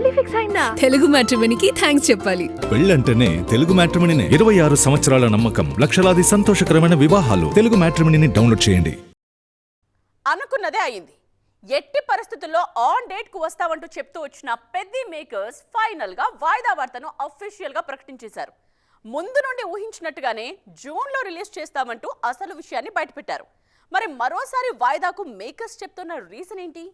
పెళ్లి ఫిక్స్ అయిందా? తెలుగు మ్యాట్రిమోనీకి థ్యాంక్స్ చెప్పాలి. పెళ్ళంటేనే తెలుగు మ్యాట్రిమోనీనే. 26 సంవత్సరాల నమ్మకం, లక్షలాది సంతోషకరమైన వివాహాలు. తెలుగు మ్యాట్రిమోనీని డౌన్లోడ్ చేయండి. అనుకున్నదే అయింది. ఎట్టి పరిస్థితుల్లో ఆన్ డేట్ కు వస్తామంటూ చెప్తూ వచ్చిన పెద్ది మేకర్స్ ఫైనల్ గా వాయిదా వార్తను అఫీషియల్ గా ప్రకటించేశారు. ముందు నుండి ఊహించినట్టుగానే జూన్ లో రిలీజ్ చేస్తామంటూ అసలు విషయాన్ని బయటపెట్టారు. మరి మరోసారి వాయిదాకు మేకర్స్ చెప్తున్న రీజన్ ఏంటి?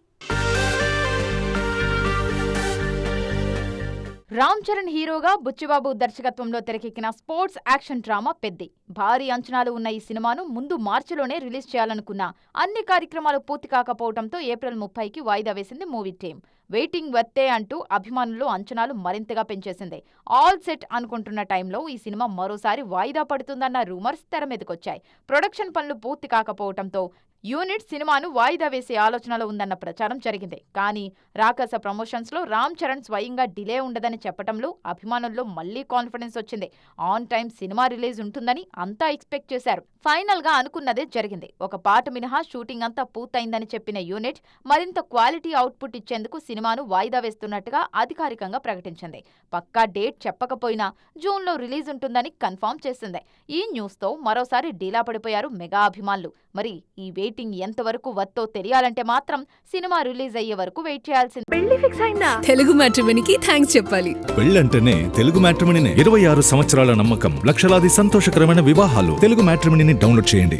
రామ్ చరణ్ హీరోగా బుచ్చిబాబు దర్శకత్వంలో తెరకెక్కిన స్పోర్ట్స్ యాక్షన్ డ్రామా పెద్ది. భారీ అంచనాలు ఉన్న ఈ సినిమాను ముందు మార్చిలోనే రిలీజ్ చేయాలనుకున్న అన్ని కార్యక్రమాలు పూర్తి కాకపోవడంతో ఏప్రిల్ 30కి వాయిదా వేసింది మూవీ టీమ్. వెయిటింగ్ వర్తే అంటూ అభిమానులు అంచనాలు మరింతగా పెంచేసింది. ఆల్ సెట్ అనుకుంటున్న టైంలో ఈ సినిమా మరోసారి వాయిదా పడుతుందన్న రూమర్స్ తెర మీదకొచ్చాయి. ప్రొడక్షన్ పనులు పూర్తి కాకపోవడంతో యూనిట్ సినిమాను వాయిదా వేసే ఆలోచనలో ఉందన్న ప్రచారం జరిగింది. కానీ రాకస ప్రమోషన్స్ లో రామ్ చరణ్ స్వయంగా డిలే ఉండదని చెప్పడంలో అభిమానుల్లో మళ్లీ కాన్ఫిడెన్స్ వచ్చింది. ఆన్ టైం సినిమా రిలీజ్ ఉంటుందని అంతా ఎక్స్పెక్ట్ చేశారు. ఫైనల్ గా అనుకున్నదే జరిగింది. ఒక పాట మినహా షూటింగ్ అంతా పూర్తయిందని చెప్పిన యూనిట్ మరింత క్వాలిటీ అవుట్పుట్ ఇచ్చేందుకు సినిమాను వాయిదా వేస్తున్నట్టుగా అధికారికంగా ప్రకటించింది. పక్కా డేట్ చెప్పకపోయినా జూన్లో రిలీజ్ ఉంటుందని కన్ఫర్మ్ చేసింది. ఈ న్యూస్ తో మరోసారి డీలా పడిపోయారు మెగా అభిమానులు. మరి ఈ వెయిటింగ్ ఎంతవరకు వత్తో తెలియాలంటే మాత్రం సినిమా రిలీజ్ అయ్యే వరకు వెయిట్ చేయాల్సింది. పెళ్లి ఫిక్స్ అయిందా? తెలుగు మ్యాట్రిమోనీకి థ్యాంక్స్ చెప్పాలి. పెళ్ళంటేనే తెలుగు మ్యాట్రిమోనీనే. 26 సంవత్సరాల నమ్మకం, లక్షలాది సంతోషకరమైన వివాహాలు. తెలుగు మ్యాట్రిమోనీని డౌన్లోడ్ చేయండి.